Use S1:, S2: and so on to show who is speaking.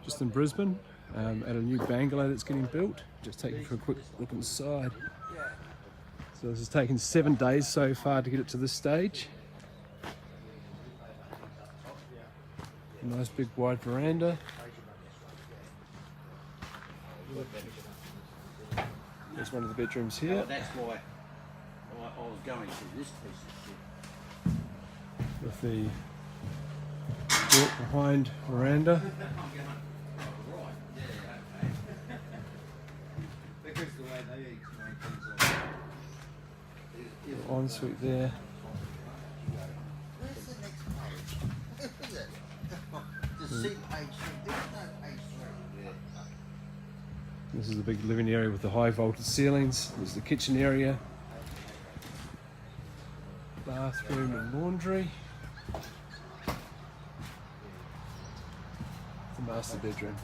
S1: just in Brisbane, at a new bungalow that's getting built. Just taking you for a quick look inside. So this has taken 7 days so far to get it to this stage. A nice big wide veranda. There's one of the bedrooms here.
S2: That's why I was going to this piece of shit.
S1: With the walk behind veranda.
S2: Because the way they explain things like
S1: Ensuite there.
S2: where's the next page? Is it? To see page 3. There's no page 3.
S1: This is the big living area with the high vaulted ceilings. There's the kitchen area, bathroom and laundry. The master bedroom.